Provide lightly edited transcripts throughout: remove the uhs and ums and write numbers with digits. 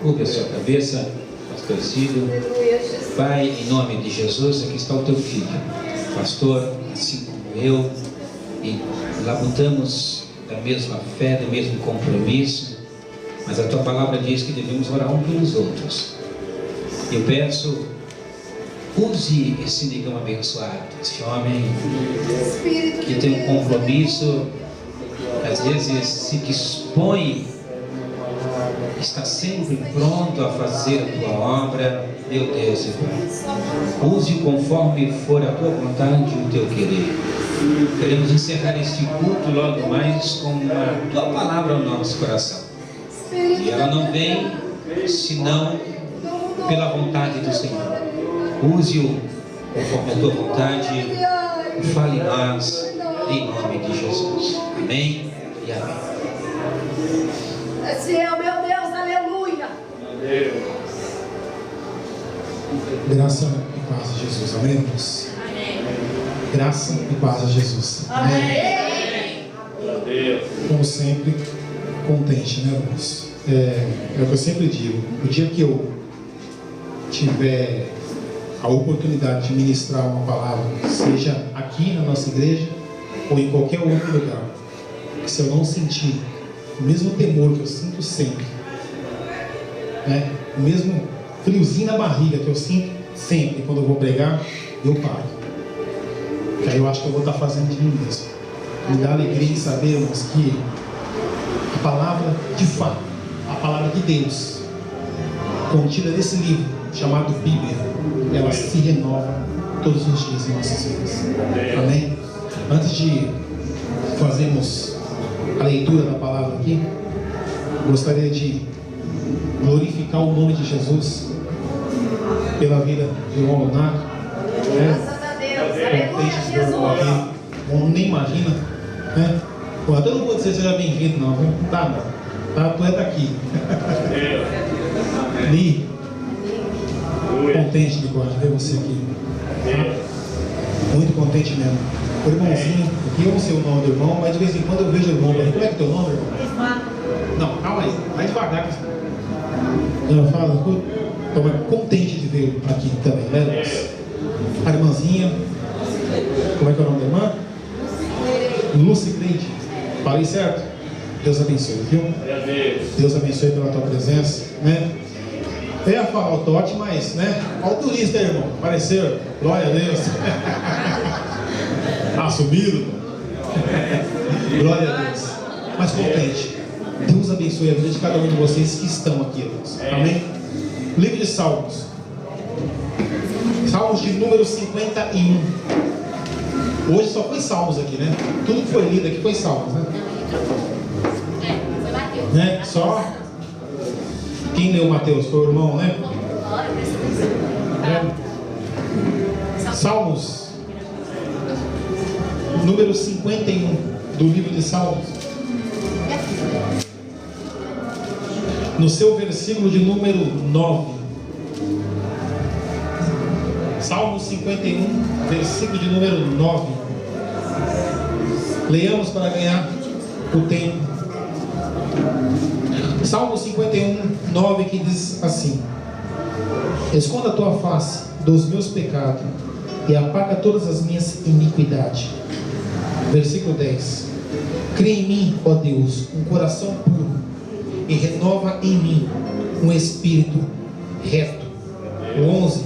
Curva a sua cabeça, pastor Cílio. Pai, em nome de Jesus, aqui está o teu filho, pastor, assim como eu, e labutamos da mesma fé, do mesmo compromisso, mas a tua palavra diz que devemos orar uns pelos outros. Eu peço, use esse negão abençoado, esse homem que tem um compromisso, às vezes se dispõe, está sempre pronto a fazer a tua obra. Meu Deus e Pai, use conforme for a tua vontade e o teu querer. Queremos encerrar este culto logo mais com a tua palavra ao nosso coração, e ela não vem senão pela vontade do Senhor. Use-o conforme a tua vontade e fale em nós, em nome de Jesus. Amém e amém. Esse é o meu Deus, aleluia. Graça e paz a Jesus, amém, irmãos? Amém. Graça e paz a Jesus, amém? Como sempre, contente, né, irmãos? É o que eu sempre digo: o dia que eu tiver a oportunidade de ministrar uma palavra, seja aqui na nossa igreja ou em qualquer outro lugar, se eu não sentir o mesmo temor que eu sinto sempre, né? O mesmo friozinho na barriga que eu sinto sempre quando eu vou pregar, eu paro. Porque aí eu acho que eu vou estar fazendo de mim mesmo. Me dá alegria de saber, irmãos, que a palavra de fato, a palavra de Deus, contida nesse livro chamado Bíblia, ela se renova todos os dias em nossas vidas. Amém? Antes de fazermos a leitura da palavra aqui, gostaria de glorificar o nome de Jesus pela vida do irmão Leonardo, Graças a Deus, aleluia, Jesus. Não nem imagina, né? Pô, eu não vou dizer seja bem-vindo, não, viu? Tá, não. Tá, tu é daqui. Li, contente de ver você aqui. Tá? Muito contente mesmo. O irmãozinho, aqui eu não sei o nome do irmão, mas de vez em quando eu vejo o irmão. Como é que é teu nome, irmão? Não, calma aí, mais devagar. Ela fala, estou contente de vê-lo aqui também, né, irmãos? A irmãzinha, como é que é o nome da irmã? Lúcia Cleide. Falei certo? Deus abençoe, viu? Deus abençoe pela tua presença, né? Eu ia falar o Tote, mas, né? Olha o turista aí, irmão. Apareceu, glória a Deus. Assumido. Glória a Deus. Mas contente. Deus abençoe a vida de cada um de vocês que estão aqui, irmãos. Amém? Livro de Salmos. Salmos de número 51. Hoje só foi Salmos aqui, né? Tudo que foi lido aqui foi Salmos, né? Né? Só quem leu Mateus foi o irmão, né? Salmos número 51 do livro de Salmos, no seu versículo de número 9. Salmos 51, versículo de número 9. Leamos para ganhar o tempo. Salmo 51, 9, que diz assim: esconda a tua face dos meus pecados e apaga todas as minhas iniquidades. Versículo 10: cria em mim, ó Deus, um coração puro e renova em mim um espírito reto. 11: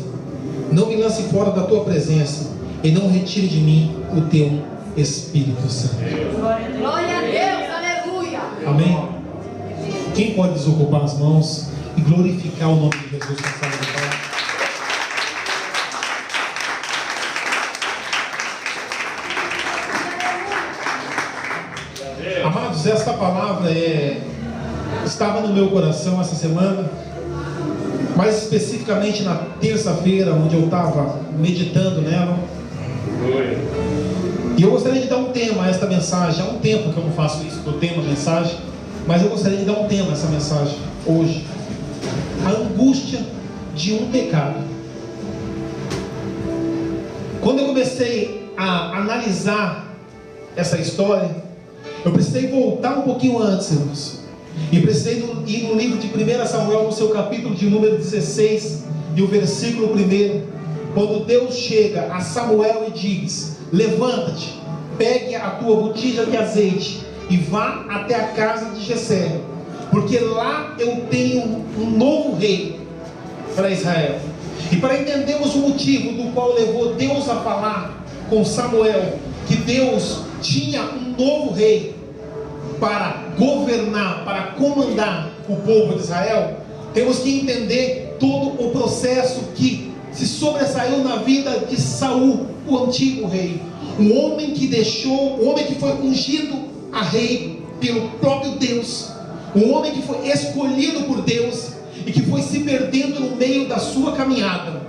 não me lance fora da tua presença e não retire de mim o teu Espírito Santo. Glória a Deus, aleluia. Amém? Quem pode desocupar as mãos e glorificar o nome de Jesus na sala de palavra? Amados, esta palavra estava no meu coração essa semana, mais especificamente na terça-feira, onde eu estava meditando nela. E eu gostaria de dar um tema a esta mensagem. Há um tempo que eu não faço isso, do tema mensagem, mas eu gostaria de dar um tema a essa mensagem hoje: a angústia de um pecado. Quando eu comecei a analisar essa história, eu precisei voltar um pouquinho antes, irmãos, E precisei ir no livro de 1 Samuel, no seu capítulo de número 16, e o versículo 1, quando Deus chega a Samuel e diz: levanta-te, pegue a tua botija de azeite e vá até a casa de Jessé, porque lá eu tenho um novo rei para Israel. E para entendermos o motivo do qual levou Deus a falar com Samuel, que Deus tinha um novo rei para governar, para comandar o povo de Israel, temos que entender todo o processo que se sobressaiu na vida de Saul, o antigo rei. Um homem que foi ungido a rei pelo próprio Deus. Um homem que foi escolhido por Deus e que foi se perdendo no meio da sua caminhada.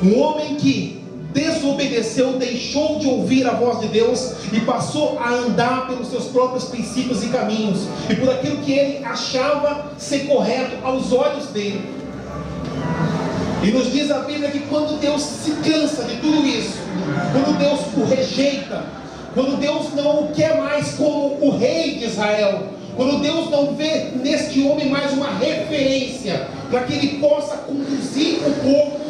Um homem que desobedeceu, deixou de ouvir a voz de Deus e passou a andar pelos seus próprios princípios e caminhos, e por aquilo que ele achava ser correto aos olhos dele. E nos diz a Bíblia que quando Deus se cansa de tudo isso, quando Deus o rejeita, quando Deus não o quer mais como o rei de Israel, quando Deus não vê neste homem mais uma referência para que ele possa conduzir o povo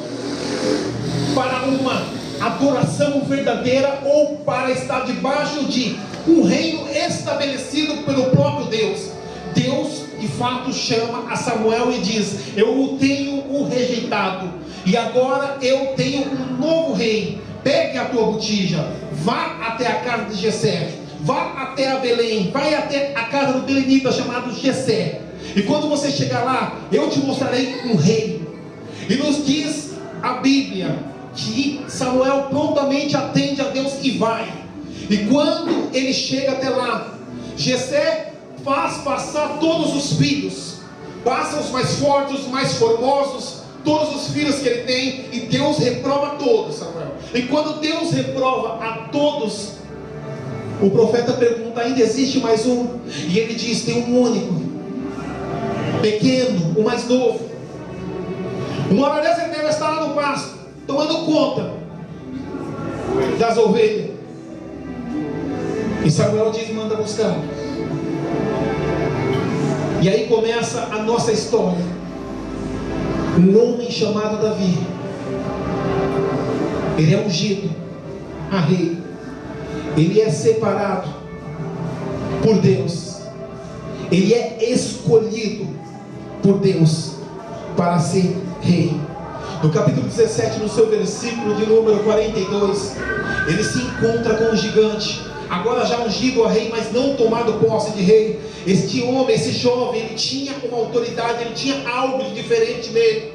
para uma adoração verdadeira, ou para estar debaixo de um reino estabelecido pelo próprio Deus, Deus de fato chama a Samuel e diz: eu o tenho rejeitado, e agora eu tenho um novo rei. Pegue a tua botija, vá até a casa de Jessé, vá até a Belém, vai até a casa do belenita chamado Jessé, e quando você chegar lá, eu te mostrarei um rei. E nos diz a Bíblia que Samuel prontamente atende a Deus e vai. E quando ele chega até lá, Jessé faz passar todos os filhos, passa os mais fortes, os mais formosos, todos os filhos que ele tem, e Deus reprova todos, Samuel. E quando Deus reprova a todos, o profeta pergunta: ainda existe mais um? E ele diz: tem um único, pequeno, o mais novo. Uma hora dessa ele deve estar lá no pasto, tomando conta das ovelhas. E Samuel diz: manda buscar. E aí começa a nossa história. Um homem chamado Davi, ele é ungido a rei, ele é separado por Deus, ele é escolhido por Deus para ser rei. No capítulo 17, no seu versículo de número 42, ele se encontra com um gigante, agora já ungido a rei, mas não tomado posse de rei. Este homem, esse jovem, ele tinha uma autoridade, ele tinha algo de diferente nele.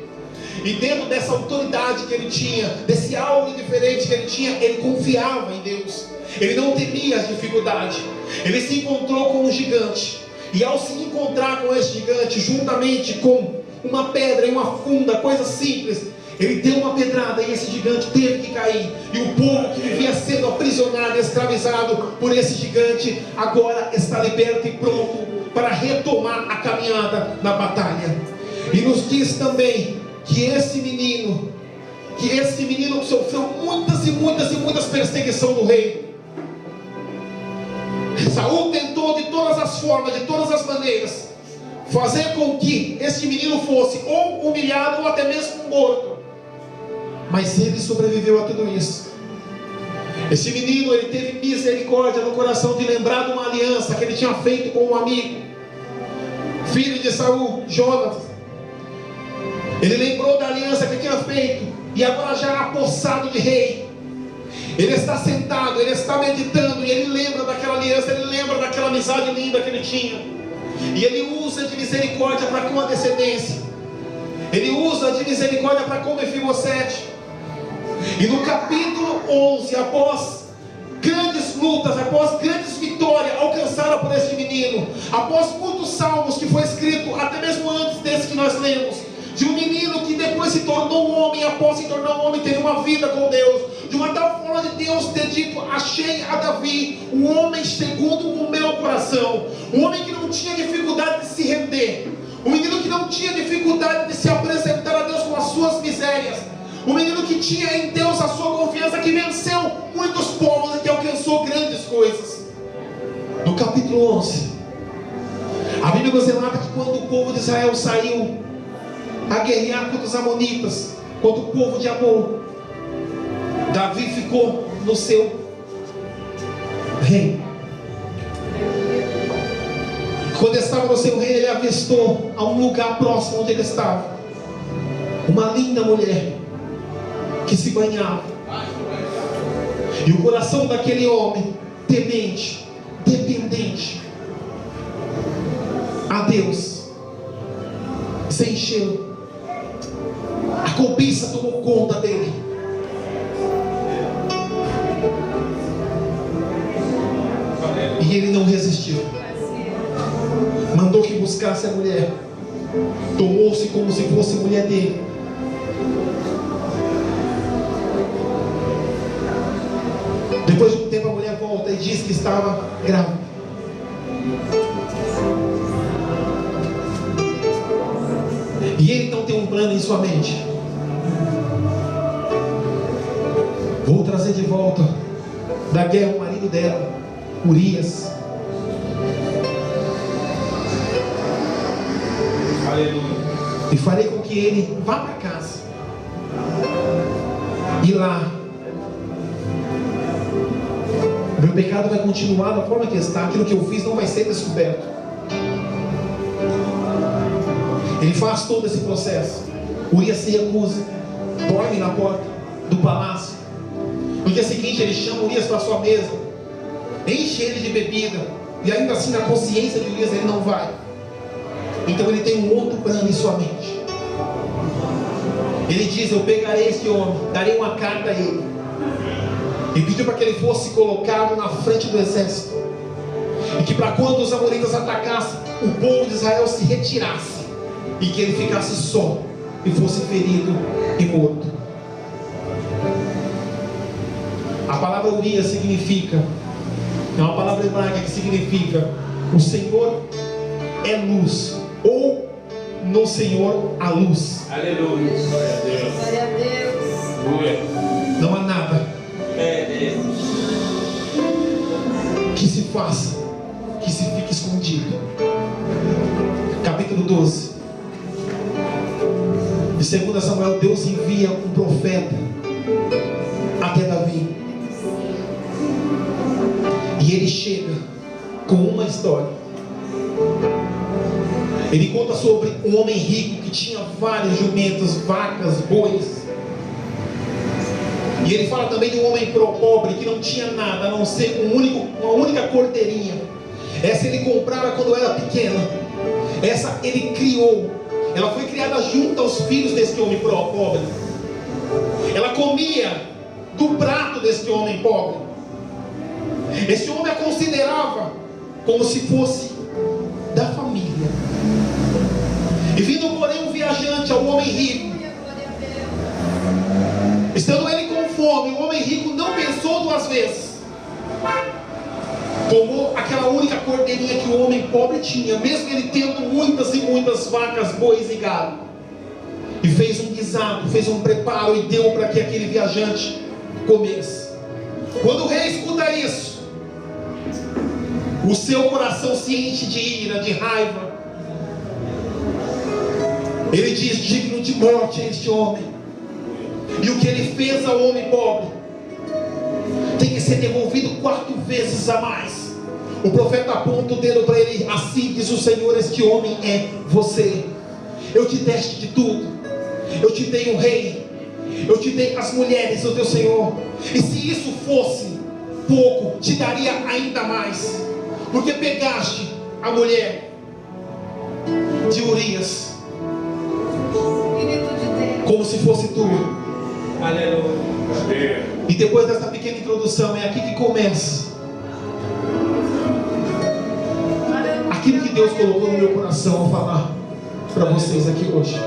E dentro dessa autoridade que ele tinha, desse algo diferente que ele tinha, ele confiava em Deus. Ele não temia as dificuldades. Ele se encontrou com um gigante. E ao se encontrar com esse gigante, juntamente com uma pedra e uma funda, coisa simples, ele deu uma pedrada e esse gigante teve que cair. E o povo que vivia sendo aprisionado e escravizado por esse gigante, agora está liberto e pronto para retomar a caminhada na batalha. E nos diz também que esse menino sofreu muitas perseguições do rei. Saul tentou de todas as formas, de todas as maneiras, fazer com que esse menino fosse ou humilhado ou até mesmo morto. Mas ele sobreviveu a tudo isso. Esse menino, ele teve misericórdia no coração de lembrar de uma aliança que ele tinha feito com um amigo, filho de Saul, Jonatas. Ele lembrou da aliança que tinha feito, e agora já apossado de rei, ele está sentado, ele está meditando, e ele lembra daquela aliança, ele lembra daquela amizade linda que ele tinha, e ele usa de misericórdia para com a descendência, ele usa de misericórdia para com Mefibosete. E no capítulo 11, após grandes lutas, após grandes vitórias alcançadas por esse menino, após muitos salmos que foi escrito até mesmo antes desse que nós lemos, de um menino que depois se tornou um homem, e após se tornar um homem teve uma vida com Deus, de uma tal forma de Deus ter dito: achei a Davi um homem segundo o meu coração, um homem que não tinha dificuldade de se render, um menino que não tinha dificuldade de se apresentar a Deus com as suas misérias, um menino que tinha em Deus a sua confiança, que venceu muitos povos e que alcançou grandes coisas. No capítulo 11, A Bíblia nos relata que quando o povo de Israel saiu a guerrear contra os amonitas, contra o povo de Amon, Davi ficou no seu reino. Quando estava no seu reino, ele avistou a um lugar próximo onde ele estava uma linda mulher que se banhava. E o coração daquele homem temente, dependente a Deus, se encheu. A cobiça tomou conta dele. E ele não resistiu. Mandou que buscasse a mulher. Tomou-se como se fosse mulher dele. Depois de um tempo a mulher volta e diz que estava grávida. E ele então tem um plano em sua mente. Vou trazer de volta da guerra o marido dela, Urias. Aleluia. E farei com que ele vá para casa. E lá meu pecado vai continuar da forma que está. Aquilo que eu fiz não vai ser descoberto. Ele faz todo esse processo. Urias se recusa, dorme na porta do palácio. No dia seguinte ele chama Urias para sua mesa, enche ele de bebida, e ainda assim na consciência de Urias ele não vai. Então ele tem um outro plano em sua mente. Ele diz: eu pegarei este homem, darei uma carta a ele, e pediu para que ele fosse colocado na frente do exército, e que para quando os amonitas atacassem, o povo de Israel se retirasse, e que ele ficasse só e fosse ferido e morto. A palavra Urias significa, é uma palavra hebraica que significa: o Senhor é luz, ou no Senhor a luz. Aleluia. Glória a Deus. Glória a Deus. Não há nada que se faça, que se fique escondido. Capítulo 12 de 2 Samuel. Deus envia um profeta até Davi, e ele chega com uma história. Ele conta sobre um homem rico que tinha vários jumentos, vacas, bois. E ele fala também de um homem pobre que não tinha nada a não ser uma única cordeirinha. Essa ele comprara quando era pequeno. Essa ele criou. Ela foi criada junto aos filhos desse homem pobre. Ela comia do prato desse homem pobre. Esse homem a considerava como se fosse da família. E vindo porém um viajante ao homem rico, estando ele com fome, o homem rico não pensou duas vezes. Tomou aquela única cordeirinha que o homem pobre tinha, mesmo ele tendo muitas e muitas vacas, bois e gado, e fez um guisado, fez um preparo e deu para que aquele viajante comesse. Quando o rei escuta isso, o seu coração se enche de ira, de raiva. Ele diz: digno de morte é este homem, e o que ele fez ao homem pobre tem que ser devolvido 4 vezes a mais. O profeta aponta o dedo para ele: assim diz o Senhor, este homem é você. Eu te deste de tudo, eu te dei um rei, eu te dei as mulheres do teu Senhor, e se isso fosse pouco, te daria ainda mais, porque pegaste a mulher de Urias como se fosse tu. Aleluia. E depois dessa pequena introdução, é aqui que começa aquilo que Deus colocou no meu coração ao falar para vocês aqui hoje.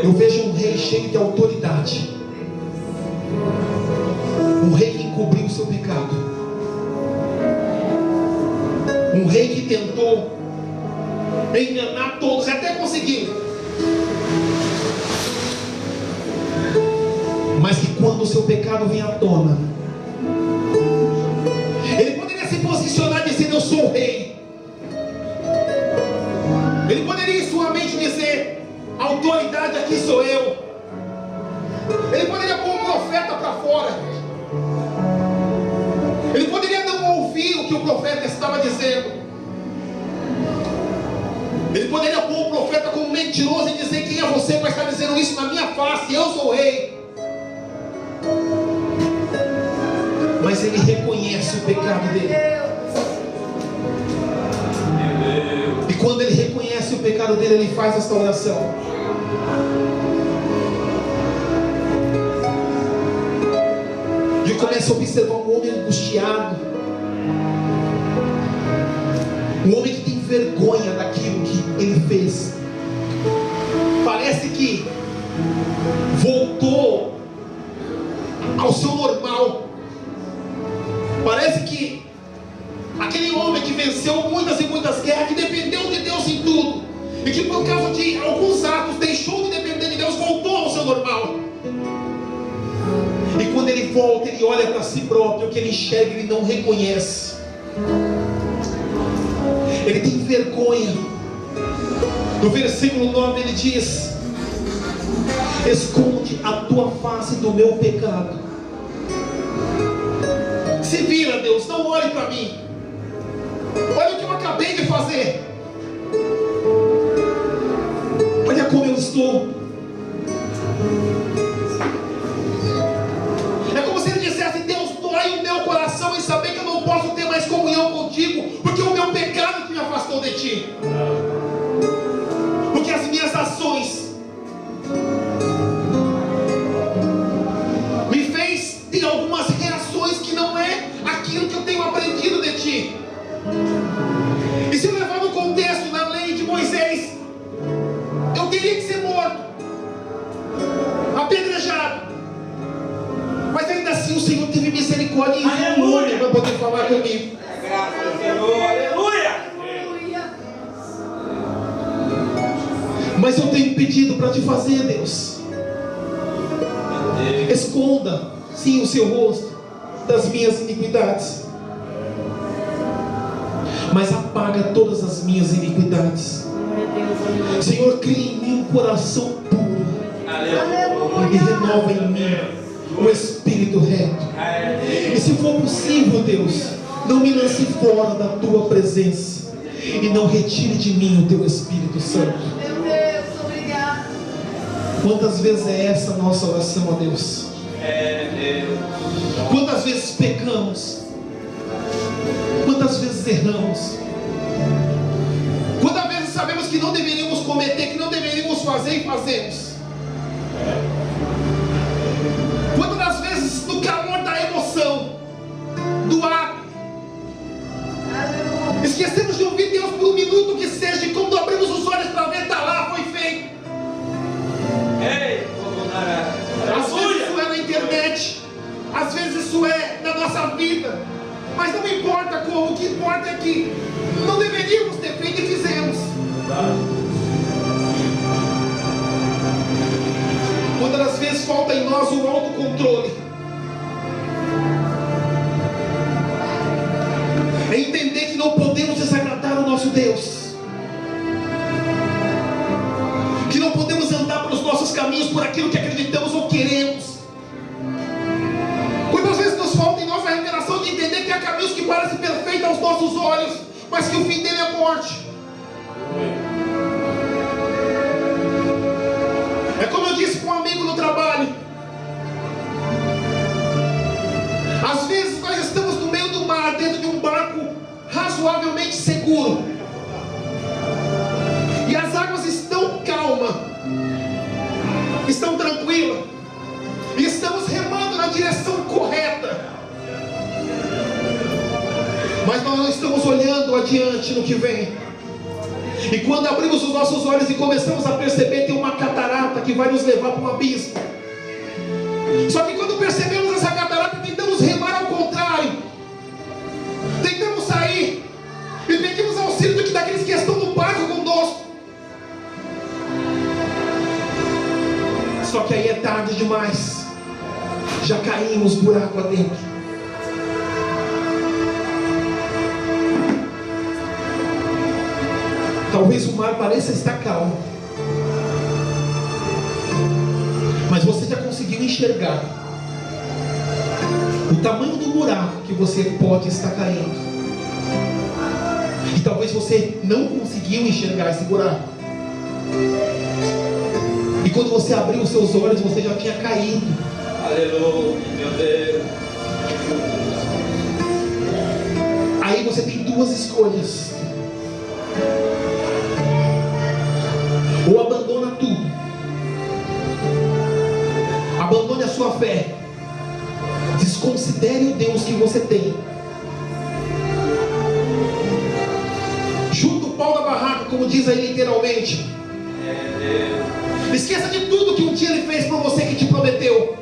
Eu vejo um rei cheio de autoridade, um rei que encobriu o seu pecado, um rei que tentou enganar todos, até conseguiu, mas que quando o seu pecado vem à tona, ele poderia se posicionar dizendo: eu sou o rei, Ele poderia em sua mente dizer: a autoridade aqui sou eu. Ele poderia pôr um profeta para fora. Ele poderia não ouvir o que o profeta estava dizendo. Ele poderia pôr o profeta como mentiroso e dizer: quem é você para estar dizendo isso na minha face? Eu sou o rei. Mas ele reconhece o pecado dele. E quando ele reconhece o pecado dele, ele faz esta oração. E eu começo a observar um homem angustiado, um homem que tem vergonha daquilo que ele fez. Parece que voltou ao seu normal. Parece que aquele homem que venceu muitas e muitas guerras, que dependeu de Deus em tudo, e que por causa de alguns atos deixou de depender de Deus, voltou ao seu normal. E quando ele volta, ele olha para si próprio, o que ele enxerga, ele não reconhece. Ele tem vergonha. No versículo 9 ele diz: esconde a tua face do meu pecado. Se vira, Deus, não olhe para mim. Olha o que eu acabei de fazer. Olha como eu estou. É como se ele dissesse: Deus, dói o meu coração em saber que eu não posso ter mais comunhão contigo, porque o meu pecado que me afastou de ti. Porque as minhas ações me fez ter algumas reações que não é aquilo que eu tenho aprendido de ti. E se eu levar no contexto da lei de Moisés, eu teria que ser morto, apedrejado. Mas ainda assim o Senhor teve misericórdia e enviou um homem para poder falar comigo. Graças ao Senhor, aleluia! Mas eu tenho pedido para te fazer, Deus. Esconda, sim, o seu rosto das minhas iniquidades, mas apaga todas as minhas iniquidades. Senhor, cria em mim um coração puro e renova em mim o espírito reto. E se for possível, Deus, não me lance fora da tua presença e não retire de mim o teu Espírito Santo. Meu Deus, obrigado. Quantas vezes é essa a nossa oração a Deus? Quantas vezes pecamos? Quantas vezes erramos? Quantas vezes sabemos que não deveríamos cometer, que não deveríamos fazer e fazemos? Quantas das vezes, no calor da emoção, do ato, esquecemos de ouvir Deus por um minuto que seja, e quando abrimos os olhos para ver, está lá, foi feito. Às vezes isso é na internet, às vezes isso é na nossa vida, mas não importa como, o que importa é que não deveríamos ter feito e fizemos. Quantas das vezes falta em nós o autocontrole, é entender que não podemos desagradar o nosso Deus, que não podemos andar pelos nossos caminhos por aquilo que acreditamos ou queremos. Quantas vezes nos falta em nós a revelação de entender que há caminhos que parecem perfeitos aos nossos olhos, mas que o fim dele é morte. É como eu disse para um amigo no trabalho: às vezes nós estamos no meio do mar, dentro de um barco razoavelmente seguro, e as águas estão calmas, estão tranquilas, e estamos remando na direção correta, mas nós não estamos olhando adiante no que vem. E quando abrimos os nossos olhos e começamos a perceber, tem uma catarata que vai nos levar para um abismo. Só que quando percebemos essa catarata, tentamos remar ao contrário, tentamos sair e pedimos auxílio daqueles que estão no barco conosco. Só que aí é tarde demais, já caímos buraco adentro. Talvez o mar pareça estar calmo, mas você já conseguiu enxergar o tamanho do buraco que você pode estar caindo. E talvez você não conseguiu enxergar esse buraco. E quando você abriu os seus olhos, você já tinha caído. Aleluia, meu Deus. Aí você tem duas escolhas: ou abandona tudo, abandone a sua fé, desconsidere o Deus que você tem, junta o pau na barraca, como diz aí literalmente. Esqueça de tudo que um dia Ele fez por você, que te prometeu.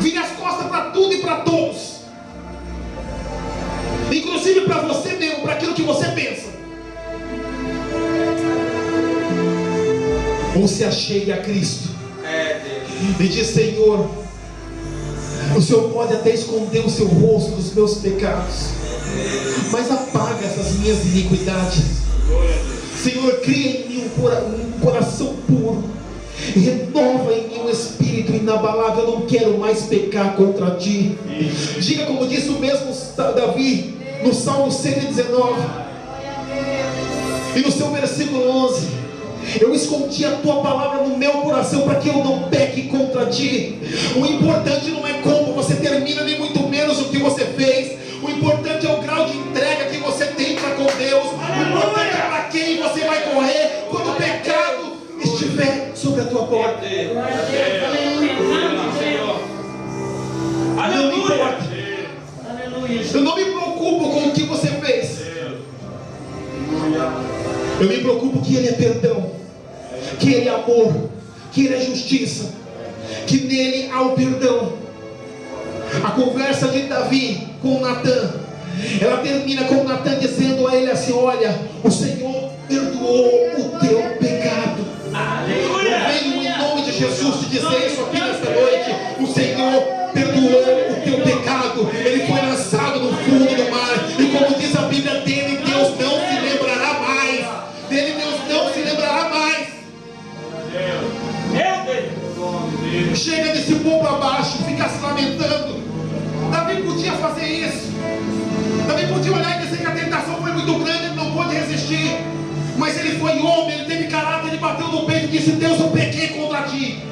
Vire as costas para tudo e para todos, inclusive para você mesmo, para aquilo que você pensa. Ou se achegue a Cristo e diz: Senhor, o Senhor pode até esconder o seu rosto dos meus pecados, mas apaga essas minhas iniquidades. Senhor, cria em mim um coração puro, renova em mim um espírito inabalável. Eu não quero mais pecar contra ti. Diga como disse o mesmo Davi no Salmo 119 e no seu versículo 11: eu escondi a tua palavra no meu coração para que eu não peque contra ti. O importante não é como você termina, nem muito menos o que você fez. O importante é o grau de entrega que você tem para com Deus. O importante é para quem você vai correr quando o pecado estiver sobre a tua porta. Não me importa. Eu não me preocupo com o que você fez. Eu me preocupo que Ele é perdão, que Ele é amor, que Ele é justiça, que nele há o perdão. A conversa de Davi com Natã, ela termina com Natã dizendo a ele assim: olha, o Senhor perdoou o teu pecado. Eu venho em nome de Jesus te dizer isso aqui nesta noite: o Senhor perdoou o teu pecado. Ele foi lançado no fundo do mar, e como diz a Bíblia, dele Deus não se lembrará mais. Dele Deus não se lembrará mais. Chega desse povo para baixo, fica se lamentando. Davi podia fazer isso. Davi podia olhar e dizer que a tentação foi muito grande, ele não pôde resistir. Mas ele foi homem, ele teve caráter, ele bateu no peito e disse: Deus, eu pequei contra ti.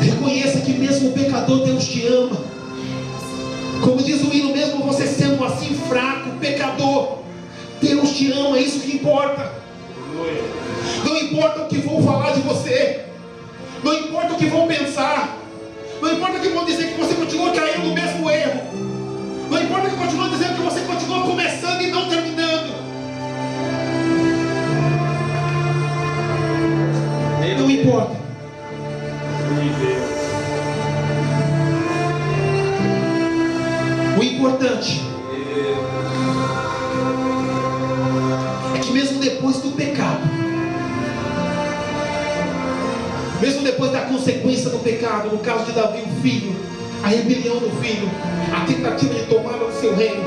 Reconheça que mesmo o pecador, Deus te ama. Como diz o hino, mesmo você sendo assim fraco, pecador, Deus te ama, é isso que importa. Não importa o que vão falar de você, não importa o que vão pensar, não importa o que vão dizer que você continua caindo no mesmo erro, não importa o que continuam dizendo que você continua começando e não terminando. Não importa. O importante é que mesmo depois do pecado, mesmo depois da consequência do pecado, no caso de Davi, o filho, a rebelião do filho, a tentativa de tomada do seu reino,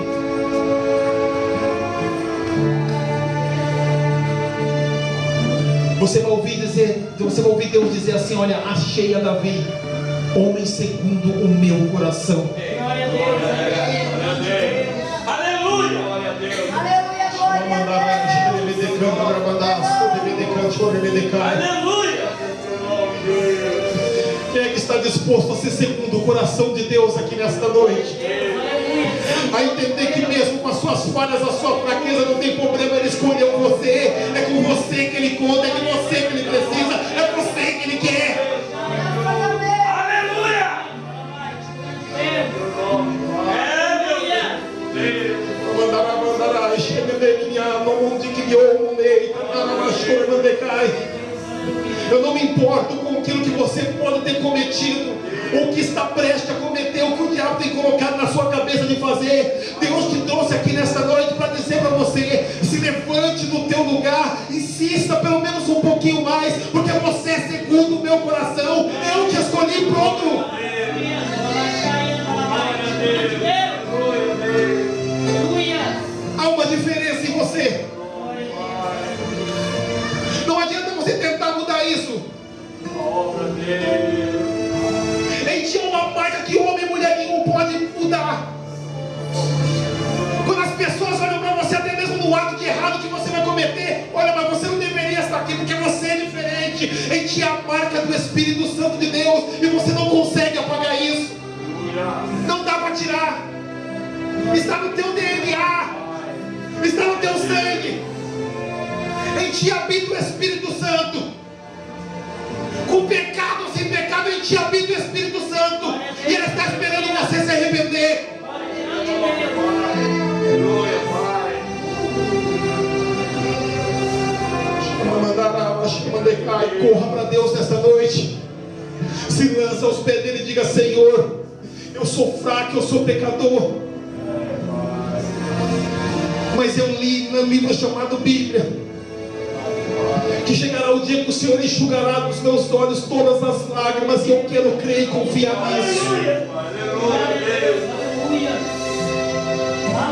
você vai ouvir Deus dizer assim: olha, achei a Davi, homem segundo o meu coração. Glória a Deus. Aleluia. Glória a Deus. Aleluia, glória a Deus. Aleluia. Quem é que está disposto a ser segundo o coração de Deus aqui nesta noite? A entender que mesmo com as suas falhas, a sua fraqueza, não tem problema, Ele escolheu você. É com você que Ele conta, é de você que Ele precisa, é você que Ele quer. Aleluia. Eu não me importo com aquilo que você pode ter cometido, ou que está prestes a cometer, o que o diabo tem colocado na sua cabeça de fazer. Deus te trouxe aqui nesta noite para dizer para você: se levante no teu lugar, insista pelo menos um pouquinho mais, porque você é segundo o meu coração. Eu te escolhi, pronto. uma marca que homem e mulher nenhum pode mudar. Quando as pessoas olham para você, até mesmo no ato de errado que você vai cometer, olha, mas você não deveria estar aqui porque você é diferente. Em ti a marca do Espírito Santo de Deus e você não consegue apagar isso. Não dá para tirar. Está no teu DNA, está no teu sangue. Em ti habita o Espírito Santo. Com pecado ou sem pecado, em ti habita o Espírito Santo. E ele está esperando você se arrepender. Corra para Deus nesta noite. Se lança aos pés dele e diga: Senhor, eu sou fraco, eu sou pecador, mas eu li no livro chamado Bíblia que chegará o dia que o Senhor enxugará dos meus olhos todas as lágrimas, e eu quero crer e confiar nisso.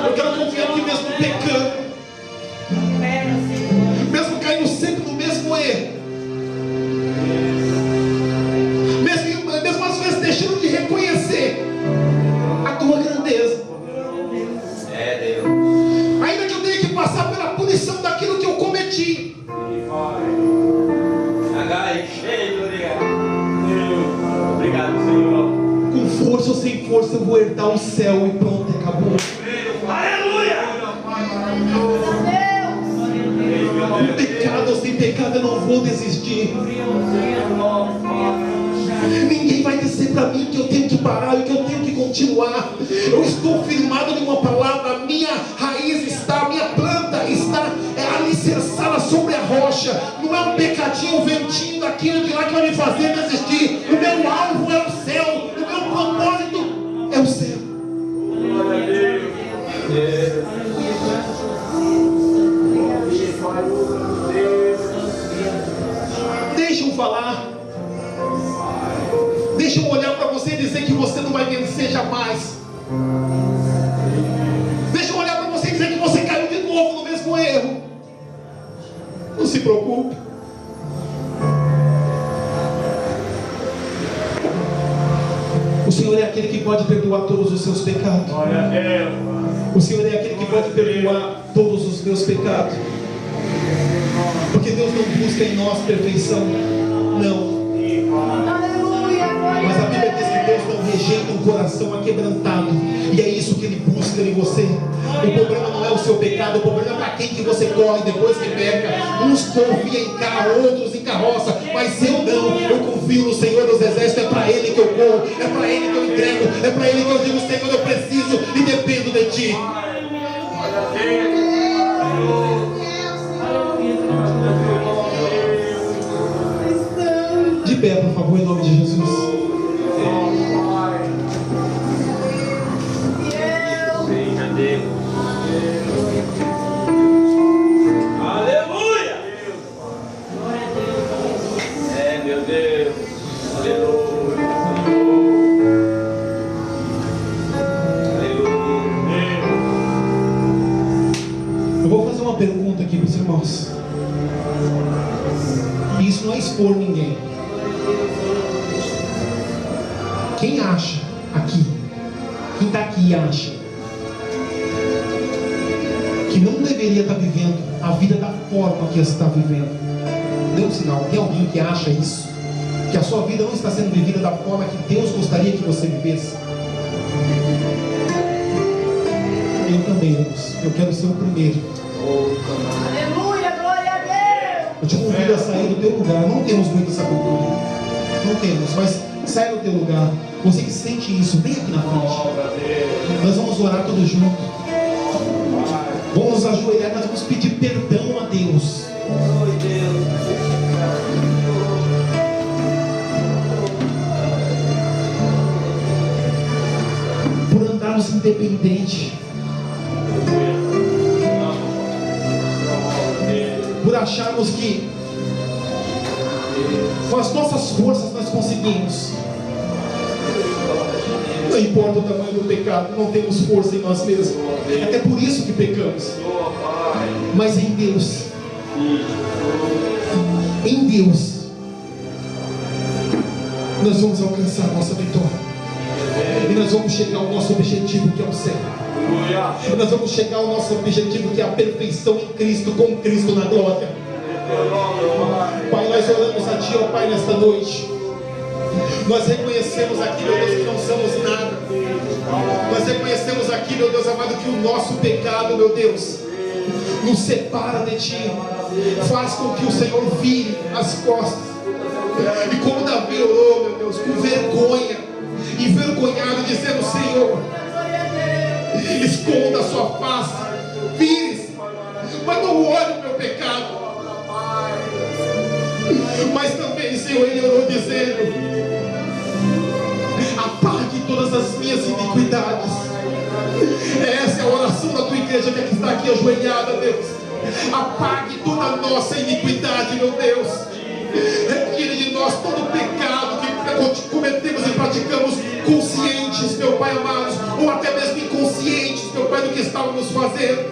Eu quero confiar que mesmo pecando, mesmo caindo sempre no mesmo erro, mesmo às vezes deixando de reconhecer a tua grandeza, ainda que eu tenha que passar pela punição daquilo que eu cometi, obrigado, Senhor. com força ou sem força eu vou herdar o céu, e pronto, acabou. Aleluia! Com pecado ou sem pecado eu não vou desistir. Ninguém vai dizer para mim que eu tenho que parar e que eu tenho que continuar. Eu estou firmado em uma palavra. A minha raiz está, a minha planta está alicerçada sobre a rocha. Não é um pecadinho, um ventinho daquilo de lá que vai me fazer desistir. O meu alvo é o céu. O meu propósito é o céu. Glória a Deus. Deixa eu falar. Deixa eu olhar para você e dizer que você não vai vencer jamais. Deixa eu olhar para você e dizer que você caiu de novo no mesmo erro. Não se preocupe. O Senhor é aquele que pode perdoar todos os seus pecados. Glória a Deus. O Senhor é aquele que pode perdoar todos os meus pecados. Porque Deus não busca em nós perfeição. Não. Mas a Bíblia diz que Deus não rejeita um coração aquebrantado. E é isso que Ele busca em você. O problema não é o seu pecado. O problema é para quem que você corre depois que peca. Uns confiam em carro, outros em carroça. Mas eu não. Eu confio no Senhor dos Exércitos. É para Ele que eu corro. É para Ele que eu entrego. É para Ele que eu digo: Senhor, eu preciso e dependo de Ti. De pé, por favor, em nome de Jesus. Aleluia! É, meu Deus. Aleluia. Eu vou fazer uma pergunta aqui para os irmãos. Isso não é expor ninguém. Quem acha aqui, quem está aqui acha que não deveria estar vivendo a vida da forma que está vivendo? Dê um sinal. Tem alguém que acha isso? Que a sua vida não está sendo vivida da forma que Deus gostaria que você vivesse? Eu também, irmãos. Eu quero ser o primeiro. Aleluia, glória a Deus. Eu te convido a sair do teu lugar. Não temos muito essa cultura. Não temos, mas sai do teu lugar. Você que sente isso, vem aqui na frente. Nós vamos orar todos juntos. Vamos nos ajoelhar, nós vamos pedir perdão a Deus. Por andarmos independentes. Por acharmos que com as nossas forças nós conseguimos. Não importa o tamanho do pecado, não temos força em nós mesmos. Até por isso que pecamos. Mas em Deus, nós vamos alcançar a nossa vitória. nós vamos chegar ao nosso objetivo, que é o céu. Nós vamos chegar ao nosso objetivo, que é a perfeição em Cristo, com Cristo na glória. Pai, nós oramos a Ti, ó Pai, nesta noite. Nós reconhecemos aqui, meu Deus, que não somos nada. Nós reconhecemos aqui, meu Deus amado, que o nosso pecado, meu Deus, nos separa de Ti. Faz com que o Senhor vire as costas. E como Davi orou, meu Deus, com vergonha, envergonhado, dizendo: Senhor, esconda a sua face, vire-se, mas não olhe o meu pecado. Mas também, Senhor, ele orou dizendo: apague todas as minhas iniquidades. Essa é a oração da tua igreja que está aqui ajoelhada, Deus. Apague toda a nossa iniquidade, meu Deus. Retire de nós todo o pecado que cometemos e praticamos, conscientes, meu Pai amado, ou até mesmo inconscientes, meu Pai, do que estávamos fazendo.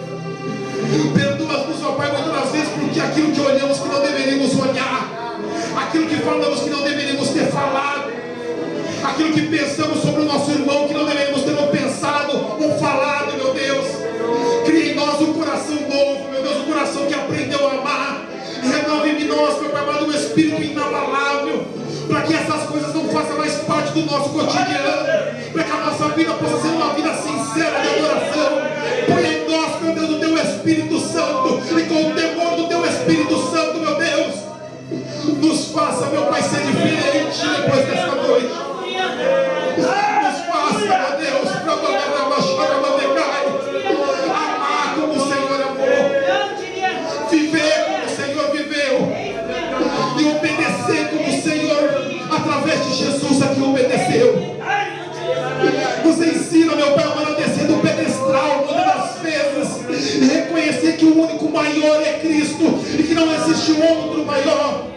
Perdoa-nos, ó Pai, muitas das vezes, porque aquilo que olhamos que não deveríamos olhar, aquilo que falamos que não deveríamos ter falado, aquilo que pensamos sobre o nosso irmão que não deveríamos ter pensado ou falado, meu Deus. Cria em nós um coração novo, meu Deus, um coração que aprendeu a amar. Renove em nós, meu Pai amado, um espírito inabalável, para que essas coisas não façam mais parte do nosso cotidiano, para que a nossa vida possa ser uma vida sincera de adoração. Põe em nós, meu Deus, o Teu Espírito Santo, e com o temor do Teu Espírito Santo, meu Deus, nos faça, meu Pai, ser diferente depois desta noite. Nos faça, meu Deus, amar como o Senhor amou, viver como o Senhor viveu, e obedecer como o Senhor, através de Jesus, aqui obedeceu. Nos ensina, meu Pai amado, a descer do pedestral muitas das vezes, e reconhecer que o único maior é Cristo, e que não existe outro maior.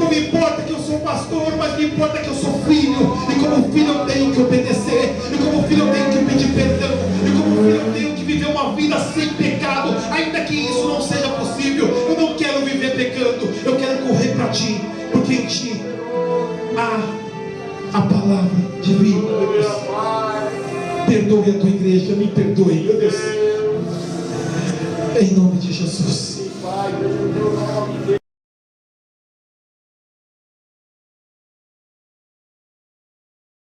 Não me importa que eu sou pastor, mas me importa que eu sou filho, e como filho eu tenho que obedecer, e como filho eu tenho que pedir perdão, e como filho eu tenho que viver uma vida sem pecado, ainda que isso não seja possível. Eu não quero viver pecando, eu quero correr para Ti, porque em Ti há a palavra de vida, meu Deus. Perdoe a Tua igreja, me perdoe, meu Deus, em nome de Jesus.